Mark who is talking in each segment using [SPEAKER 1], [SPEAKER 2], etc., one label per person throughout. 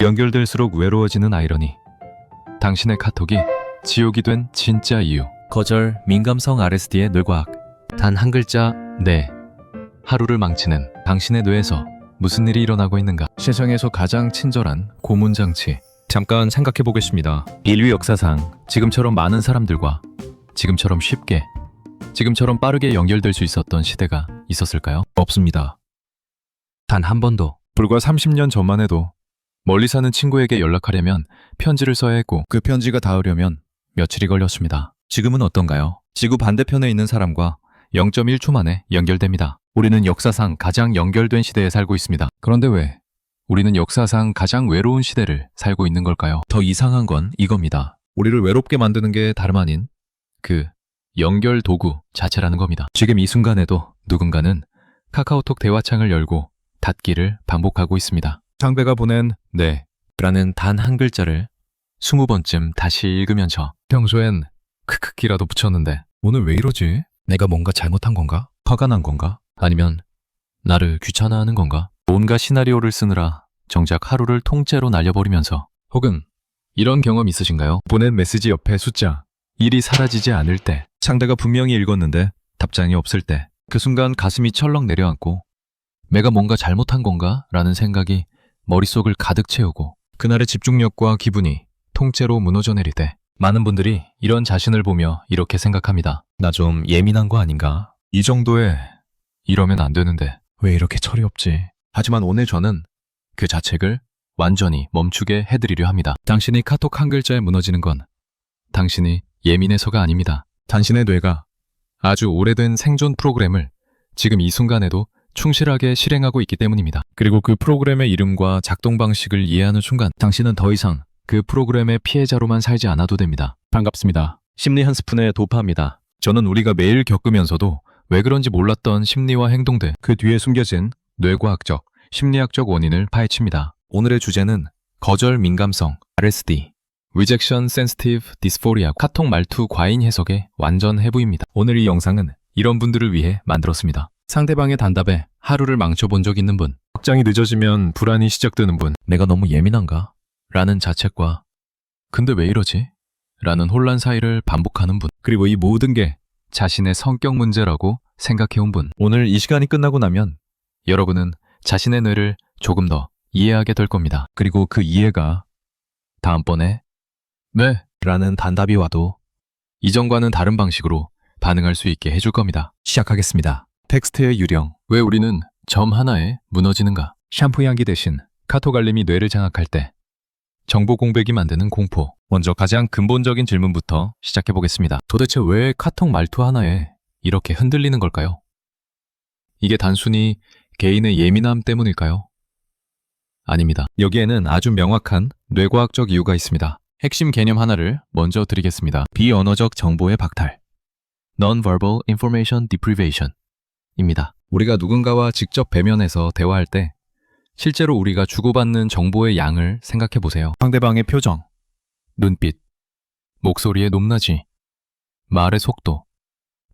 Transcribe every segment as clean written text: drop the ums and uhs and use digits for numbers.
[SPEAKER 1] 연결될수록 외로워지는 아이러니. 당신의 카톡이 지옥이 된 진짜 이유. 거절, 민감성 RSD의 뇌과학. 단 한 글자, 네. 하루를 망치는 당신의 뇌에서 무슨 일이 일어나고 있는가. 세상에서 가장 친절한 고문장치. 잠깐 생각해 보겠습니다. 인류 역사상 지금처럼 많은 사람들과 지금처럼 쉽게, 지금처럼 빠르게 연결될 수 있었던 시대가 있었을까요? 없습니다. 단 한 번도. 불과 30년 전만 해도 멀리 사는 친구에게 연락하려면 편지를 써야 했고, 그 편지가 닿으려면 며칠이 걸렸습니다. 지금은 어떤가요? 지구 반대편에 있는 사람과 0.1초 만에 연결됩니다. 우리는 역사상 가장 연결된 시대에 살고 있습니다. 그런데 왜 우리는 역사상 가장 외로운 시대를 살고 있는 걸까요? 더 이상한 건 이겁니다. 우리를 외롭게 만드는 게 다름 아닌 그 연결 도구 자체라는 겁니다. 지금 이 순간에도 누군가는 카카오톡 대화창을 열고 닫기를 반복하고 있습니다. 상대가 보낸 네 라는 단 한 글자를 20번쯤 다시 읽으면서 평소엔 크크키라도 붙였는데 오늘 왜 이러지? 내가 뭔가 잘못한 건가? 화가 난 건가? 아니면 나를 귀찮아하는 건가? 온갖 시나리오를 쓰느라 정작 하루를 통째로 날려버리면서. 혹은 이런 경험 있으신가요? 보낸 메시지 옆에 숫자, 일이 사라지지 않을 때, 상대가 분명히 읽었는데 답장이 없을 때, 그 순간 가슴이 철렁 내려앉고 내가 뭔가 잘못한 건가? 라는 생각이 머릿속을 가득 채우고 그날의 집중력과 기분이 통째로 무너져 내릴 때, 많은 분들이 이런 자신을 보며 이렇게 생각합니다. 나 좀 예민한 거 아닌가? 이 정도에 이러면 안 되는데 왜 이렇게 철이 없지? 하지만 오늘 저는 그 자책을 완전히 멈추게 해드리려 합니다. 당신이 카톡 한 글자에 무너지는 건 당신이 예민해서가 아닙니다. 당신의 뇌가 아주 오래된 생존 프로그램을 지금 이 순간에도 충실하게 실행하고 있기 때문입니다. 그리고 그 프로그램의 이름과 작동 방식을 이해하는 순간 당신은 더 이상 그 프로그램의 피해자로만 살지 않아도 됩니다. 반갑습니다. 심리 한 스푼의 도파입니다. 저는 우리가 매일 겪으면서도 왜 그런지 몰랐던 심리와 행동들, 그 뒤에 숨겨진 뇌과학적, 심리학적 원인을 파헤칩니다. 오늘의 주제는 거절 민감성, RSD, Rejection Sensitive Dysphoria, 카톡 말투 과잉 해석의 완전 해부입니다. 오늘 이 영상은 이런 분들을 위해 만들었습니다. 상대방의 단답에 하루를 망쳐본 적 있는 분, 답장이 늦어지면 불안이 시작되는 분, 내가 너무 예민한가? 라는 자책과 근데 왜 이러지? 라는 혼란 사이를 반복하는 분, 그리고 이 모든 게 자신의 성격 문제라고 생각해온 분. 오늘 이 시간이 끝나고 나면 여러분은 자신의 뇌를 조금 더 이해하게 될 겁니다. 그리고 그 이해가 다음번에 네 라는 단답이 와도 이전과는 다른 방식으로 반응할 수 있게 해줄 겁니다. 시작하겠습니다. 텍스트의 유령. 왜 우리는 점 하나에 무너지는가? 샴푸 향기 대신 카톡 알림이 뇌를 장악할 때 정보 공백이 만드는 공포. 먼저 가장 근본적인 질문부터 시작해 보겠습니다. 도대체 왜 카톡 말투 하나에 이렇게 흔들리는 걸까요? 이게 단순히 개인의 예민함 때문일까요? 아닙니다. 여기에는 아주 명확한 뇌과학적 이유가 있습니다. 핵심 개념 하나를 먼저 드리겠습니다. 비언어적 정보의 박탈, Non-verbal Information Deprivation 입니다. 우리가 누군가와 직접 대면해서 대화할 때 실제로 우리가 주고받는 정보의 양을 생각해 보세요. 상대방의 표정, 눈빛, 목소리의 높낮이, 말의 속도,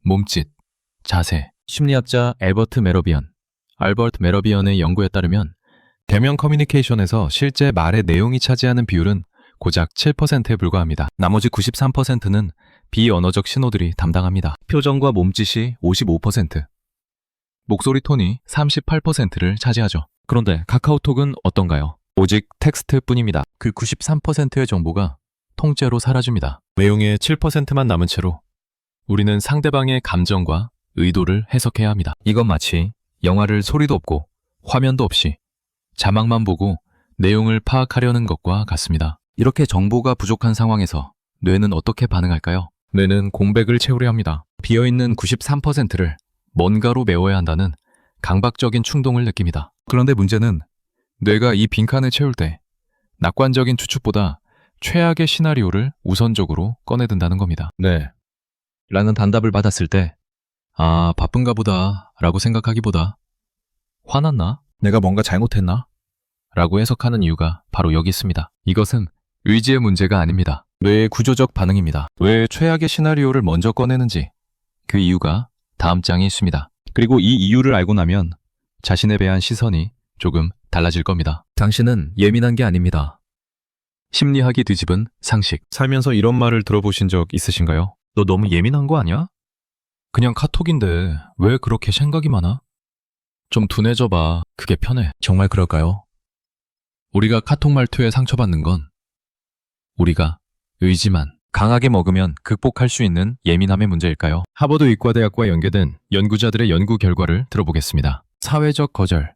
[SPEAKER 1] 몸짓, 자세. 심리학자 알버트 메러비언의 연구에 따르면 대면 커뮤니케이션에서 실제 말의 내용이 차지하는 비율은 고작 7%에 불과합니다. 나머지 93%는 비언어적 신호들이 담당합니다. 표정과 몸짓이 55%, 목소리 톤이 38%를 차지하죠. 그런데 카카오톡은 어떤가요? 오직 텍스트뿐입니다. 그 93%의 정보가 통째로 사라집니다. 내용의 7%만 남은 채로 우리는 상대방의 감정과 의도를 해석해야 합니다. 이건 마치 영화를 소리도 없고 화면도 없이 자막만 보고 내용을 파악하려는 것과 같습니다. 이렇게 정보가 부족한 상황에서 뇌는 어떻게 반응할까요? 뇌는 공백을 채우려 합니다. 비어있는 93%를 뭔가로 메워야 한다는 강박적인 충동을 느낍니다. 그런데 문제는 뇌가 이 빈칸을 채울 때 낙관적인 추측보다 최악의 시나리오를 우선적으로 꺼내든다는 겁니다. 네 라는 단답을 받았을 때 아, 바쁜가 보다 라고 생각하기보다 화났나? 내가 뭔가 잘못했나? 라고 해석하는 이유가 바로 여기 있습니다. 이것은 의지의 문제가 아닙니다. 뇌의 구조적 반응입니다. 왜 최악의 시나리오를 먼저 꺼내는지 그 이유가 다음 장에 있습니다. 그리고 이 이유를 알고 나면 자신에 대한 시선이 조금 달라질 겁니다. 당신은 예민한 게 아닙니다. 심리학이 뒤집은 상식. 살면서 이런 말을 들어보신 적 있으신가요? 너 너무 예민한 거 아니야? 그냥 카톡인데 왜 그렇게 생각이 많아? 좀 둔해져봐. 그게 편해. 정말 그럴까요? 우리가 카톡 말투에 상처받는 건 우리가 의지만 강하게 먹으면 극복할 수 있는 예민함의 문제일까요? 하버드 의과대학과 연계된 연구자들의 연구 결과를 들어보겠습니다. 사회적 거절,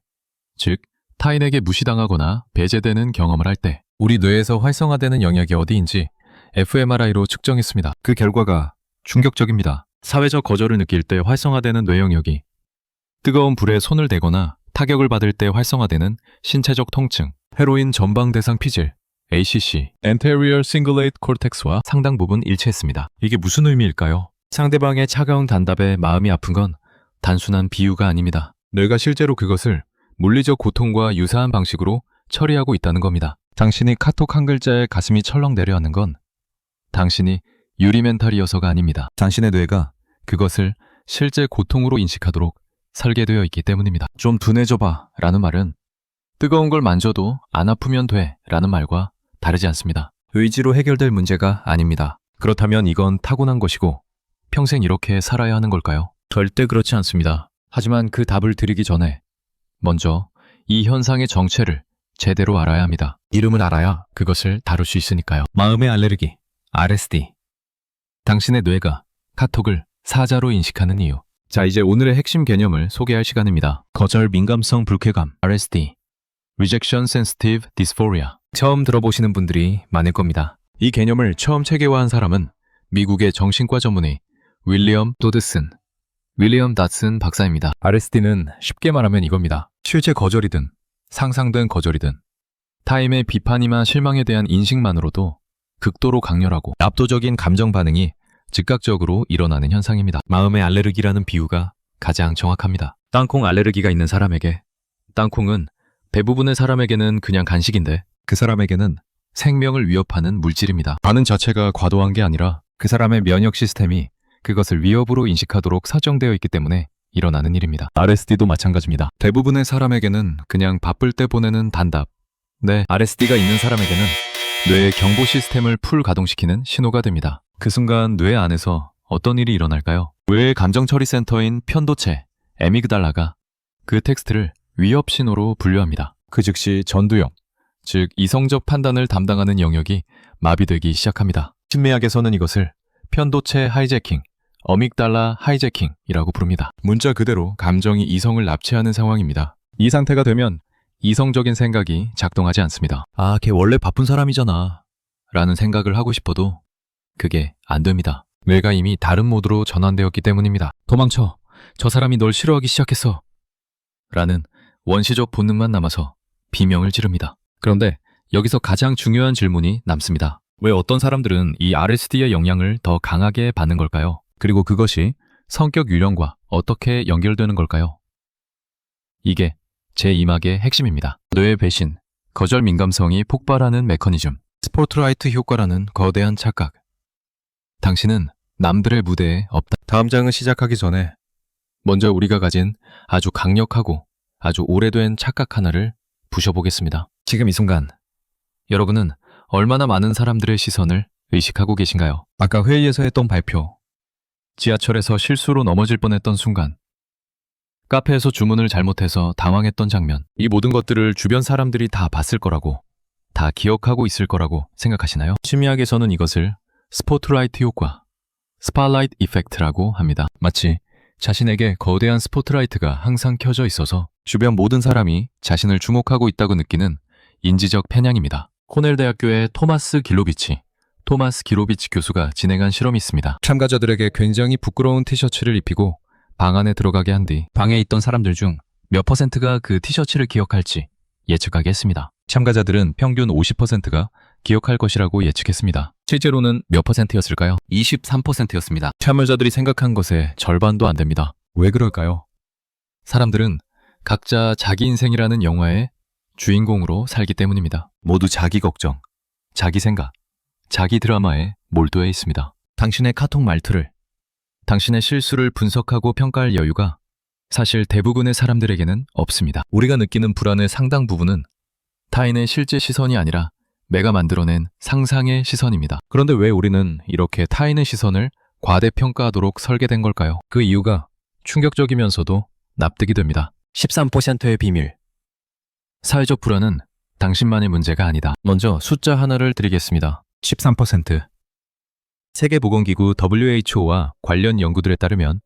[SPEAKER 1] 즉 타인에게 무시당하거나 배제되는 경험을 할 때 우리 뇌에서 활성화되는 영역이 어디인지 fMRI로 측정했습니다. 그 결과가 충격적입니다. 사회적 거절을 느낄 때 활성화되는 뇌 영역이 뜨거운 불에 손을 대거나 타격을 받을 때 활성화되는 신체적 통증, 헤로인 전방 대상 피질, ACC, Anterior Cingulate Cortex와 상당 부분 일치했습니다. 이게 무슨 의미일까요? 상대방의 차가운 단답에 마음이 아픈 건 단순한 비유가 아닙니다. 뇌가 실제로 그것을 물리적 고통과 유사한 방식으로 처리하고 있다는 겁니다. 당신이 카톡 한 글자에 가슴이 철렁 내려앉는 건 당신이 유리멘탈이어서가 아닙니다. 당신의 뇌가 그것을 실제 고통으로 인식하도록 설계되어 있기 때문입니다. 좀 둔해져봐 라는 말은 뜨거운 걸 만져도 안 아프면 돼 라는 말과 다르지 않습니다. 의지로 해결될 문제가 아닙니다. 그렇다면 이건 타고난 것이고 평생 이렇게 살아야 하는 걸까요? 절대 그렇지 않습니다. 하지만 그 답을 드리기 전에 먼저 이 현상의 정체를 제대로 알아야 합니다. 이름을 알아야 그것을 다룰 수 있으니까요. 마음의 알레르기, RSD. 당신의 뇌가 카톡을 사자로 인식하는 이유. 자, 이제 오늘의 핵심 개념을 소개할 시간입니다. 거절 민감성 불쾌감, RSD. Rejection Sensitive Dysphoria. 처음 들어보시는 분들이 많을 겁니다. 이 개념을 처음 체계화한 사람은 미국의 정신과 전문의 윌리엄 닷슨 박사입니다. RSD는 쉽게 말하면 이겁니다. 실제 거절이든 상상된 거절이든 타인의 비판이나 실망에 대한 인식만으로도 극도로 강렬하고 압도적인 감정 반응이 즉각적으로 일어나는 현상입니다. 마음의 알레르기라는 비유가 가장 정확합니다. 땅콩 알레르기가 있는 사람에게 땅콩은 대부분의 사람에게는 그냥 간식인데 그 사람에게는 생명을 위협하는 물질입니다. 반응 자체가 과도한 게 아니라 그 사람의 면역 시스템이 그것을 위협으로 인식하도록 설정되어 있기 때문에 일어나는 일입니다. RSD도 마찬가지입니다. 대부분의 사람에게는 그냥 바쁠 때 보내는 단답. 네, RSD가 있는 사람에게는 뇌의 경보 시스템을 풀 가동시키는 신호가 됩니다. 그 순간 뇌 안에서 어떤 일이 일어날까요? 뇌의 감정처리센터인 편도체, 에미그달라가 그 텍스트를 위협 신호로 분류합니다. 그 즉시 전두엽, 즉 이성적 판단을 담당하는 영역이 마비되기 시작합니다. 심리학에서는 이것을 편도체 하이제킹, 어믹달라 하이제킹이라고 부릅니다. 문자 그대로 감정이 이성을 납치하는 상황입니다. 이 상태가 되면 이성적인 생각이 작동하지 않습니다. 아, 걔 원래 바쁜 사람이잖아 라는 생각을 하고 싶어도 그게 안 됩니다. 뇌가 이미 다른 모드로 전환되었기 때문입니다. 도망쳐. 저 사람이 널 싫어하기 시작했어. 라는 원시적 본능만 남아서 비명을 지릅니다. 그런데 여기서 가장 중요한 질문이 남습니다. 왜 어떤 사람들은 이 RSD의 영향을 더 강하게 받는 걸까요? 그리고 그것이 성격 유형과 어떻게 연결되는 걸까요? 이게 제 이막의 핵심입니다. 뇌의 배신, 거절 민감성이 폭발하는 메커니즘, 스포트라이트 효과라는 거대한 착각. 당신은 남들의 무대에 없다. 다음 장을 시작하기 전에 먼저 우리가 가진 아주 강력하고 아주 오래된 착각 하나를 부셔보겠습니다. 지금 이 순간 여러분은 얼마나 많은 사람들의 시선을 의식하고 계신가요? 아까 회의에서 했던 발표, 지하철에서 실수로 넘어질 뻔했던 순간, 카페에서 주문을 잘못해서 당황했던 장면, 이 모든 것들을 주변 사람들이 다 봤을 거라고, 다 기억하고 있을 거라고 생각하시나요? 심리학에서는 이것을 스포트라이트 효과, 스팟라이트 이펙트라고 합니다. 마치 자신에게 거대한 스포트라이트가 항상 켜져 있어서 주변 모든 사람이 자신을 주목하고 있다고 느끼는 인지적 편향입니다. 코넬 대학교의 토마스 기로비치 교수가 진행한 실험이 있습니다. 참가자들에게 굉장히 부끄러운 티셔츠를 입히고 방 안에 들어가게 한 뒤 방에 있던 사람들 중 몇 퍼센트가 그 티셔츠를 기억할지 예측하게 했습니다. 참가자들은 평균 50%가 기억할 것이라고 예측했습니다. 실제로는 몇 퍼센트였을까요? 23%였습니다. 참여자들이 생각한 것의 절반도 안 됩니다. 왜 그럴까요? 사람들은 각자 자기 인생이라는 영화의 주인공으로 살기 때문입니다. 모두 자기 걱정, 자기 생각, 자기 드라마에 몰두해 있습니다. 당신의 카톡 말투를, 당신의 실수를 분석하고 평가할 여유가 사실 대부분의 사람들에게는 없습니다. 우리가 느끼는 불안의 상당 부분은 타인의 실제 시선이 아니라 내가 만들어낸 상상의 시선입니다. 그런데 왜 우리는 이렇게 타인의 시선을 과대평가하도록 설계된 걸까요? 그 이유가 충격적이면서도 납득이 됩니다. 13%의 비밀. 사회적 불안은 당신만의 문제가 아니다. 먼저 숫자 하나를 드리겠습니다. 13%. 세계보건기구 WHO와 관련 연구들에 따르면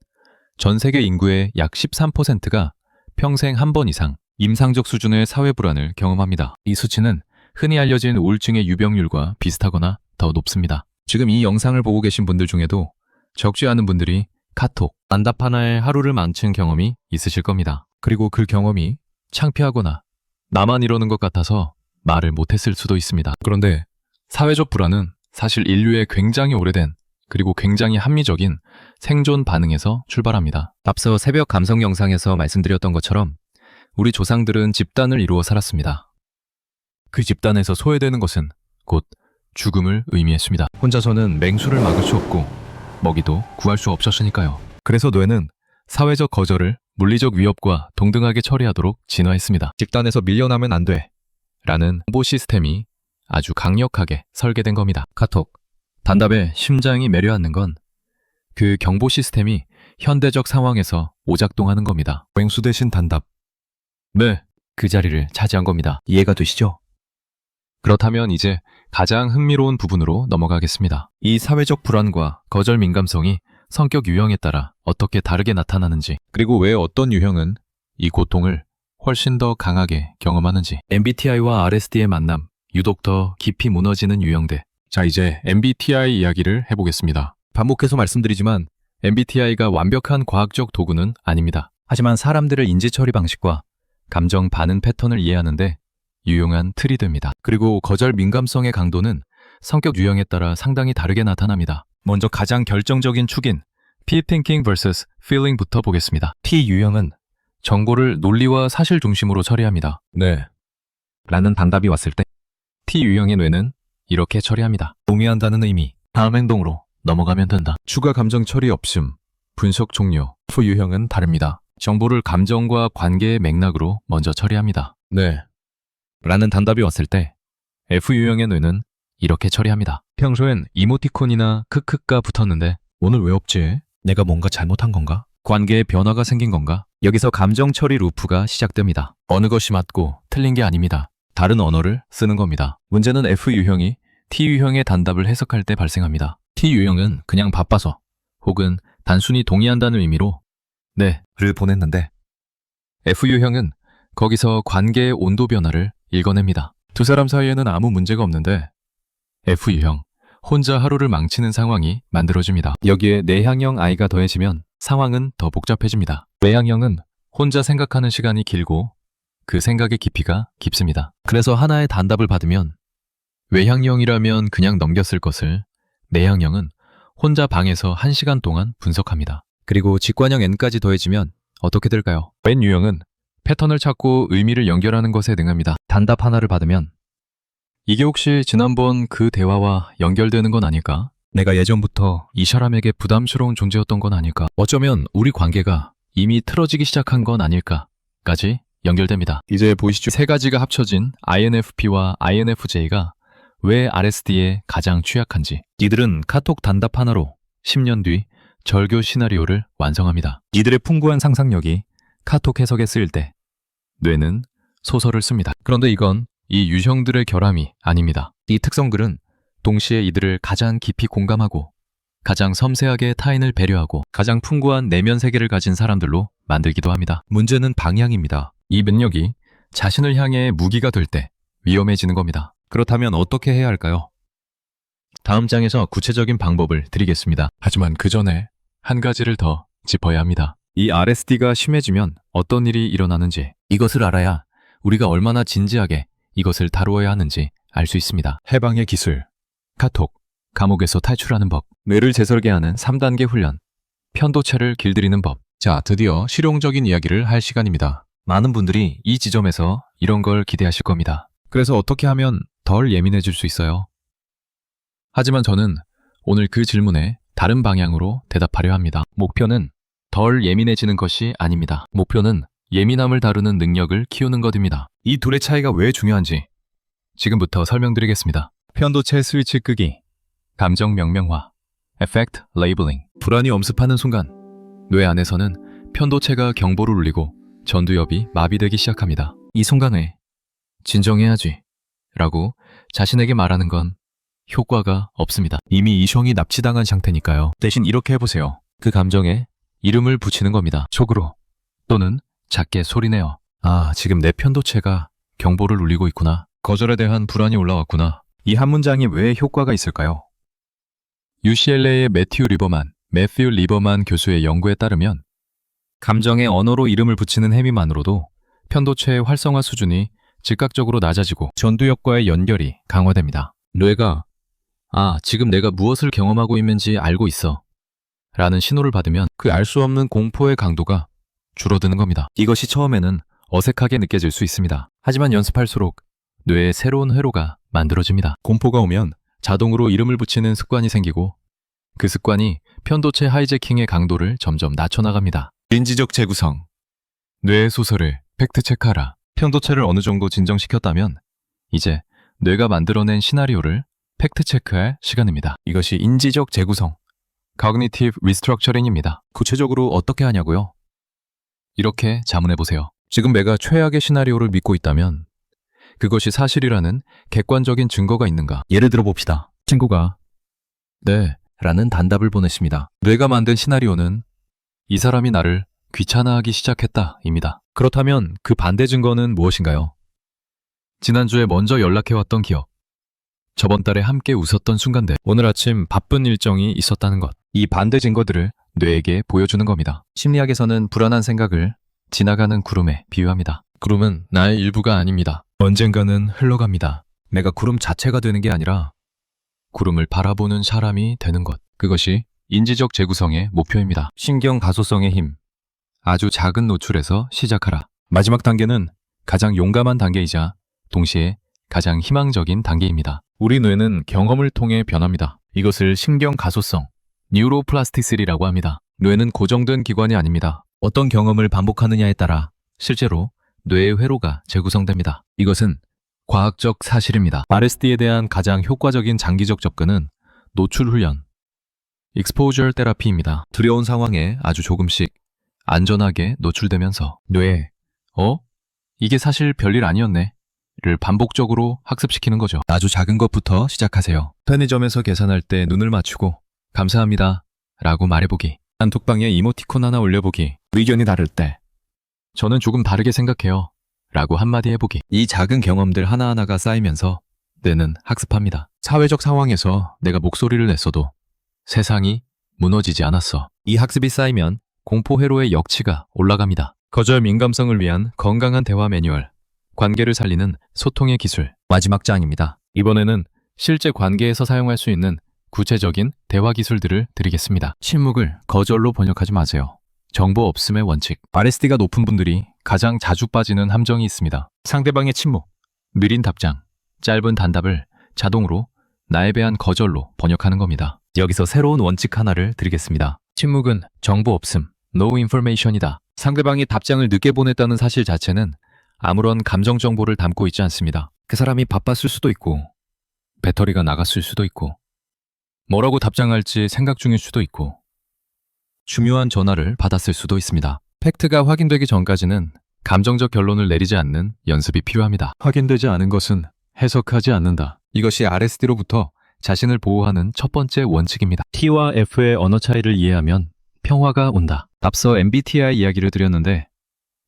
[SPEAKER 1] 전 세계 인구의 약 13%가 평생 한 번 이상 임상적 수준의 사회 불안을 경험합니다. 이 수치는 흔히 알려진 우울증의 유병률과 비슷하거나 더 높습니다. 지금 이 영상을 보고 계신 분들 중에도 적지 않은 분들이 카톡, 단답 하나에 하루를 망친 경험이 있으실 겁니다. 그리고 그 경험이 창피하거나 나만 이러는 것 같아서 말을 못했을 수도 있습니다. 그런데 사회적 불안은 사실 인류의 굉장히 오래된 그리고 굉장히 합리적인 생존 반응에서 출발합니다. 앞서 새벽 감성 영상에서 말씀드렸던 것처럼 우리 조상들은 집단을 이루어 살았습니다. 그 집단에서 소외되는 것은 곧 죽음을 의미했습니다. 혼자서는 맹수를 막을 수 없고 먹이도 구할 수 없었으니까요. 그래서 뇌는 사회적 거절을 물리적 위협과 동등하게 처리하도록 진화했습니다. 집단에서 밀려나면 안 돼 라는 정보 시스템이 아주 강력하게 설계된 겁니다. 카톡, 단답에 심장이 매려앉는 건 그 경보 시스템이 현대적 상황에서 오작동하는 겁니다. 맹수 대신 단답. 네, 그 자리를 차지한 겁니다. 이해가 되시죠? 그렇다면 이제 가장 흥미로운 부분으로 넘어가겠습니다. 이 사회적 불안과 거절 민감성이 성격 유형에 따라 어떻게 다르게 나타나는지, 그리고 왜 어떤 유형은 이 고통을 훨씬 더 강하게 경험하는지. MBTI와 RSD의 만남, 유독 더 깊이 무너지는 유형들. 자, 이제 MBTI 이야기를 해보겠습니다. 반복해서 말씀드리지만 MBTI가 완벽한 과학적 도구는 아닙니다. 하지만 사람들의 인지 처리 방식과 감정 반응 패턴을 이해하는데 유용한 틀이 됩니다. 그리고 거절 민감성의 강도는 성격 유형에 따라 상당히 다르게 나타납니다. 먼저 가장 결정적인 축인 P Thinking vs Feeling부터 보겠습니다. T 유형은 정보를 논리와 사실 중심으로 처리합니다. 네. 라는 단답이 왔을 때 T 유형의 뇌는 이렇게 처리합니다. 동의한다는 의미. 다음 행동으로 넘어가면 된다. 추가 감정 처리 없음. 분석 종료. F 유형은 다릅니다. 정보를 감정과 관계의 맥락으로 먼저 처리합니다. 네. 라는 단답이 왔을 때 F 유형의 뇌는 이렇게 처리합니다. 평소엔 이모티콘이나 크크가 붙었는데 오늘 왜 없지? 내가 뭔가 잘못한 건가? 관계에 변화가 생긴 건가? 여기서 감정 처리 루프가 시작됩니다. 어느 것이 맞고 틀린 게 아닙니다. 다른 언어를 쓰는 겁니다. 문제는 F 유형이 T 유형의 단답을 해석할 때 발생합니다. T 유형은 그냥 바빠서 혹은 단순히 동의한다는 의미로 네를 보냈는데 F 유형은 거기서 관계의 온도 변화를 읽어냅니다. 두 사람 사이에는 아무 문제가 없는데 F 유형, 혼자 하루를 망치는 상황이 만들어집니다. 여기에 내향형 I가 더해지면 상황은 더 복잡해집니다. 외향형은 혼자 생각하는 시간이 길고 그 생각의 깊이가 깊습니다. 그래서 하나의 단답을 받으면 외향형이라면 그냥 넘겼을 것을 내향형은 혼자 방에서 1시간 동안 분석합니다. 그리고 직관형 N까지 더해지면 어떻게 될까요? N 유형은 패턴을 찾고 의미를 연결하는 것에 능합니다. 단답 하나를 받으면 이게 혹시 지난번 그 대화와 연결되는 건 아닐까? 내가 예전부터 이 사람에게 부담스러운 존재였던 건 아닐까? 어쩌면 우리 관계가 이미 틀어지기 시작한 건 아닐까?까지 연결됩니다. 이제 보이시죠? 세 가지가 합쳐진 INFP와 INFJ가 왜 RSD에 가장 취약한지. 이들은 카톡 단답 하나로 10년 뒤 절교 시나리오를 완성합니다. 이들의 풍부한 상상력이 카톡 해석에 쓰일 때 뇌는 소설을 씁니다. 그런데 이건 이 유형들의 결함이 아닙니다. 이 특성들은 동시에 이들을 가장 깊이 공감하고 가장 섬세하게 타인을 배려하고 가장 풍부한 내면 세계를 가진 사람들로 만들기도 합니다. 문제는 방향입니다. 이 능력이 자신을 향해 무기가 될 때 위험해지는 겁니다. 그렇다면 어떻게 해야 할까요? 다음 장에서 구체적인 방법을 드리겠습니다. 하지만 그 전에 한 가지를 더 짚어야 합니다. 이 RSD가 심해지면 어떤 일이 일어나는지, 이것을 알아야 우리가 얼마나 진지하게 이것을 다루어야 하는지 알 수 있습니다. 해방의 기술, 카톡, 감옥에서 탈출하는 법, 뇌를 재설계하는 3단계 훈련, 편도체를 길들이는 법. 자, 드디어 실용적인 이야기를 할 시간입니다. 많은 분들이 이 지점에서 이런 걸 기대하실 겁니다. 그래서 어떻게 하면 덜 예민해질 수 있어요? 하지만 저는 오늘 그 질문에 다른 방향으로 대답하려 합니다. 목표는 덜 예민해지는 것이 아닙니다. 목표는 예민함을 다루는 능력을 키우는 것입니다. 이 둘의 차이가 왜 중요한지 지금부터 설명드리겠습니다. 편도체 스위치 끄기, 감정 명명화, Effect Labeling. 불안이 엄습하는 순간 뇌 안에서는 편도체가 경보를 울리고 전두엽이 마비되기 시작합니다. 이 순간에 진정해야지 라고 자신에게 말하는 건 효과가 없습니다. 이미 이성이 납치당한 상태니까요. 대신 이렇게 해보세요. 그 감정에 이름을 붙이는 겁니다. 속으로 또는 작게 소리내어. 아, 지금 내 편도체가 경보를 울리고 있구나. 거절에 대한 불안이 올라왔구나. 이 한 문장이 왜 효과가 있을까요? UCLA의 매튜 리버만 교수의 연구에 따르면 감정의 언어로 이름을 붙이는 행위만으로도 편도체의 활성화 수준이 즉각적으로 낮아지고 전두엽과의 연결이 강화됩니다. 뇌가 지금 내가 무엇을 경험하고 있는지 알고 있어 라는 신호를 받으면 그 알 수 없는 공포의 강도가 줄어드는 겁니다. 이것이 처음에는 어색하게 느껴질 수 있습니다. 하지만 연습할수록 뇌에 새로운 회로가 만들어집니다. 공포가 오면 자동으로 이름을 붙이는 습관이 생기고 그 습관이 편도체 하이제킹의 강도를 점점 낮춰나갑니다. 인지적 재구성. 뇌의 소설을 팩트체크하라. 편도체를 어느 정도 진정시켰다면 이제 뇌가 만들어낸 시나리오를 팩트체크할 시간입니다. 이것이 인지적 재구성, Cognitive Restructuring입니다. 구체적으로 어떻게 하냐고요? 이렇게 자문해보세요. 지금 내가 최악의 시나리오를 믿고 있다면 그것이 사실이라는 객관적인 증거가 있는가? 예를 들어 봅시다. 친구가 네 라는 단답을 보냈습니다. 뇌가 만든 시나리오는 이 사람이 나를 귀찮아하기 시작했다 입니다. 그렇다면 그 반대 증거는 무엇인가요? 지난주에 먼저 연락해왔던 기억, 저번 달에 함께 웃었던 순간들, 오늘 아침 바쁜 일정이 있었다는 것. 이 반대 증거들을 뇌에게 보여주는 겁니다. 심리학에서는 불안한 생각을 지나가는 구름에 비유합니다. 구름은 나의 일부가 아닙니다. 언젠가는 흘러갑니다. 내가 구름 자체가 되는 게 아니라 구름을 바라보는 사람이 되는 것. 그것이 인지적 재구성의 목표입니다. 신경 가소성의 힘. 아주 작은 노출에서 시작하라. 마지막 단계는 가장 용감한 단계이자 동시에 가장 희망적인 단계입니다. 우리 뇌는 경험을 통해 변합니다. 이것을 신경 가소성, 뉴로플라스티시티라고 합니다. 뇌는 고정된 기관이 아닙니다. 어떤 경험을 반복하느냐에 따라 실제로 뇌의 회로가 재구성됩니다. 이것은 과학적 사실입니다. RSD에 대한 가장 효과적인 장기적 접근은 노출 훈련, Exposure Therapy입니다. 두려운 상황에 아주 조금씩 안전하게 노출되면서 뇌에 이게 사실 별일 아니었네 를 반복적으로 학습시키는 거죠. 아주 작은 것부터 시작하세요. 편의점에서 계산할 때 눈을 맞추고 감사합니다 라고 말해보기. 단톡방에 이모티콘 하나 올려보기. 의견이 다를 때 저는 조금 다르게 생각해요 라고 한마디 해보기. 이 작은 경험들 하나하나가 쌓이면서 뇌는 학습합니다. 사회적 상황에서 내가 목소리를 냈어도 세상이 무너지지 않았어. 이 학습이 쌓이면 공포 회로의 역치가 올라갑니다. 거절 민감성을 위한 건강한 대화 매뉴얼, 관계를 살리는 소통의 기술. 마지막 장입니다. 이번에는 실제 관계에서 사용할 수 있는 구체적인 대화 기술들을 드리겠습니다. 침묵을 거절로 번역하지 마세요. 정보 없음의 원칙. RSD가 높은 분들이 가장 자주 빠지는 함정이 있습니다. 상대방의 침묵, 느린 답장, 짧은 단답을 자동으로 나에 대한 거절로 번역하는 겁니다. 여기서 새로운 원칙 하나를 드리겠습니다. 침묵은 정보 없음, no information이다. 상대방이 답장을 늦게 보냈다는 사실 자체는 아무런 감정 정보를 담고 있지 않습니다. 그 사람이 바빴을 수도 있고 배터리가 나갔을 수도 있고 뭐라고 답장할지 생각 중일 수도 있고 중요한 전화를 받았을 수도 있습니다. 팩트가 확인되기 전까지는 감정적 결론을 내리지 않는 연습이 필요합니다. 확인되지 않은 것은 해석하지 않는다. 이것이 RSD로부터 자신을 보호하는 첫 번째 원칙입니다. T와 F의 언어 차이를 이해하면 평화가 온다. 앞서 MBTI 이야기를 드렸는데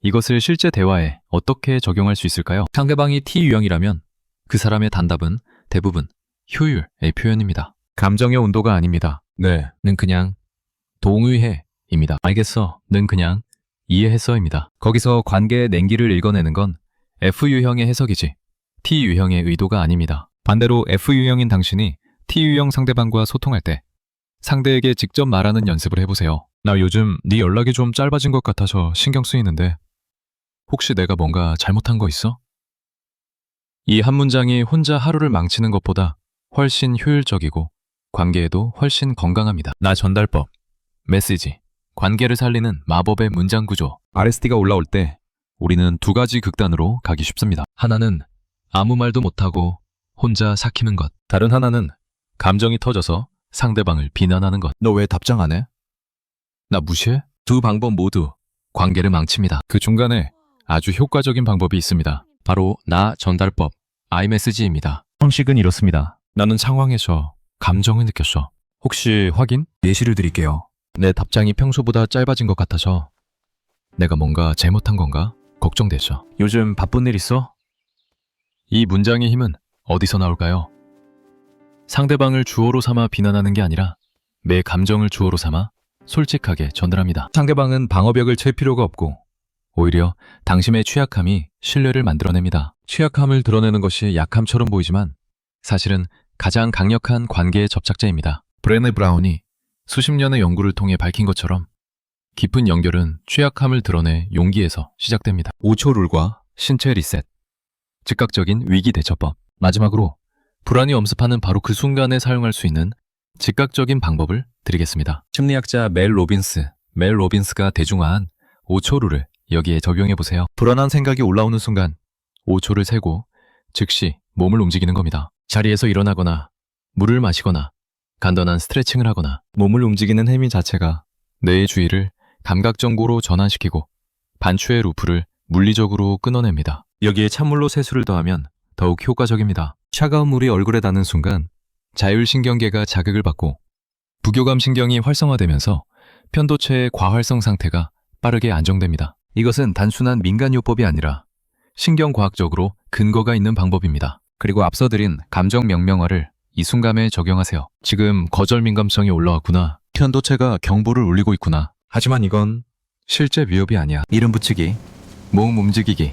[SPEAKER 1] 이것을 실제 대화에 어떻게 적용할 수 있을까요? 상대방이 T 유형이라면 그 사람의 단답은 대부분 효율의 표현입니다. 감정의 온도가 아닙니다. 네, 는 그냥 동의해입니다. 알겠어, 는 그냥 이해했어입니다. 거기서 관계의 냉기를 읽어내는 건 F 유형의 해석이지 T 유형의 의도가 아닙니다. 반대로 F 유형인 당신이 T 유형 상대방과 소통할 때 상대에게 직접 말하는 연습을 해보세요. 나 요즘 네 연락이 좀 짧아진 것 같아서 신경 쓰이는데 혹시 내가 뭔가 잘못한 거 있어? 이 한 문장이 혼자 하루를 망치는 것보다 훨씬 효율적이고 관계에도 훨씬 건강합니다. 나 전달법, 메시지, 관계를 살리는 마법의 문장 구조. RSD가 올라올 때 우리는 두 가지 극단으로 가기 쉽습니다. 하나는 아무 말도 못하고 혼자 삭히는 것. 다른 하나는 감정이 터져서 상대방을 비난하는 것. 너 왜 답장 안 해? 나 무시해? 두 방법 모두 관계를 망칩니다. 그 중간에 아주 효과적인 방법이 있습니다. 바로 나 전달법, iMessage입니다. 형식은 이렇습니다. 나는 상황에서 감정을 느꼈어. 혹시 확인? 예시를 드릴게요. 내 답장이 평소보다 짧아진 것 같아서 내가 뭔가 잘못한 건가? 걱정됐어. 요즘 바쁜 일 있어? 이 문장의 힘은 어디서 나올까요? 상대방을 주어로 삼아 비난하는 게 아니라 내 감정을 주어로 삼아 솔직하게 전달합니다. 상대방은 방어벽을 칠 필요가 없고 오히려 당신의 취약함이 신뢰를 만들어냅니다. 취약함을 드러내는 것이 약함처럼 보이지만 사실은 가장 강력한 관계의 접착제입니다. 브레네 브라운이 수십 년의 연구를 통해 밝힌 것처럼 깊은 연결은 취약함을 드러내 용기에서 시작됩니다. 5초 룰과 신체 리셋, 즉각적인 위기 대처법, 마지막으로 불안이 엄습하는 바로 그 순간에 사용할 수 있는 즉각적인 방법을 드리겠습니다. 심리학자 멜 로빈스가 대중화한 5초 룰을 여기에 적용해보세요. 불안한 생각이 올라오는 순간 5초를 세고 즉시 몸을 움직이는 겁니다. 자리에서 일어나거나 물을 마시거나 간단한 스트레칭을 하거나 몸을 움직이는 행위 자체가 뇌의 주의를 감각정보로 전환시키고 반추의 루프를 물리적으로 끊어냅니다. 여기에 찬물로 세수를 더하면 더욱 효과적입니다. 차가운 물이 얼굴에 닿는 순간 자율신경계가 자극을 받고 부교감 신경이 활성화되면서 편도체의 과활성 상태가 빠르게 안정됩니다. 이것은 단순한 민간요법이 아니라 신경과학적으로 근거가 있는 방법입니다. 그리고 앞서 드린 감정 명명화를 이 순간에 적용하세요. 지금 거절 민감성이 올라왔구나. 편도체가 경보를 울리고 있구나. 하지만 이건 실제 위협이 아니야. 이름 붙이기, 몸 움직이기,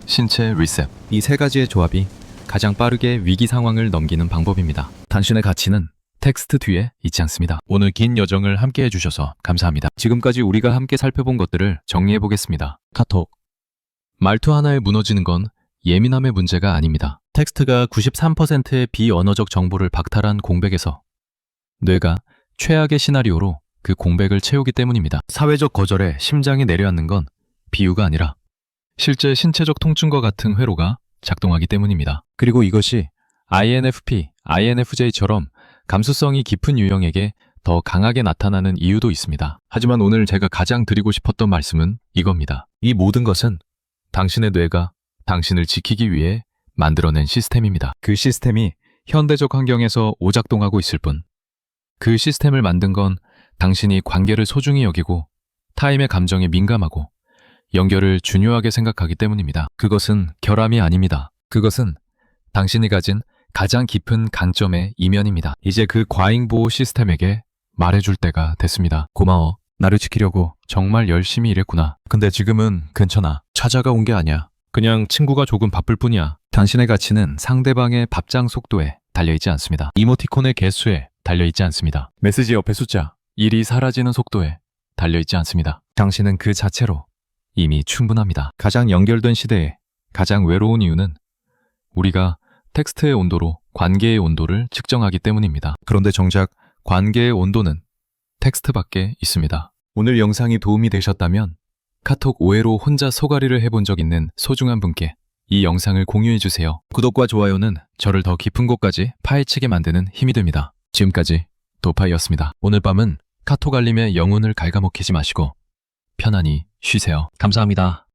[SPEAKER 1] 신체 리셋. 이 세 가지의 조합이 가장 빠르게 위기 상황을 넘기는 방법입니다. 당신의 가치는 텍스트 뒤에 있지 않습니다. 오늘 긴 여정을 함께 해주셔서 감사합니다. 지금까지 우리가 함께 살펴본 것들을 정리해보겠습니다. 카톡. 말투 하나에 무너지는 건 예민함의 문제가 아닙니다. 텍스트가 93%의 비언어적 정보를 박탈한 공백에서 뇌가 최악의 시나리오로 그 공백을 채우기 때문입니다. 사회적 거절에 심장이 내려앉는 건 비유가 아니라 실제 신체적 통증과 같은 회로가 작동하기 때문입니다. 그리고 이것이 INFP, INFJ처럼 감수성이 깊은 유형에게 더 강하게 나타나는 이유도 있습니다. 하지만 오늘 제가 가장 드리고 싶었던 말씀은 이겁니다. 이 모든 것은 당신의 뇌가 당신을 지키기 위해 만들어낸 시스템입니다. 그 시스템이 현대적 환경에서 오작동하고 있을 뿐, 그 시스템을 만든 건 당신이 관계를 소중히 여기고 타인의 감정에 민감하고 연결을 중요하게 생각하기 때문입니다. 그것은 결함이 아닙니다. 그것은 당신이 가진 가장 깊은 강점의 이면입니다. 이제 그 과잉보호 시스템에게 말해줄 때가 됐습니다. 고마워. 나를 지키려고 정말 열심히 일했구나. 근데 지금은 괜찮아. 찾아가 온 게 아니야. 그냥 친구가 조금 바쁠 뿐이야. 당신의 가치는 상대방의 답장 속도에 달려있지 않습니다. 이모티콘의 개수에 달려있지 않습니다. 메시지 옆에 숫자, 일이 사라지는 속도에 달려있지 않습니다. 당신은 그 자체로 이미 충분합니다. 가장 연결된 시대에 가장 외로운 이유는 우리가 텍스트의 온도로 관계의 온도를 측정하기 때문입니다. 그런데 정작 관계의 온도는 텍스트밖에 있습니다. 오늘 영상이 도움이 되셨다면 카톡 오해로 혼자 소가리를 해본 적 있는 소중한 분께 이 영상을 공유해주세요. 구독과 좋아요는 저를 더 깊은 곳까지 파헤치게 만드는 힘이 됩니다. 지금까지 도파이였습니다. 오늘 밤은 카톡 알림에 영혼을 갉아먹히지 마시고 편안히 쉬세요. 감사합니다.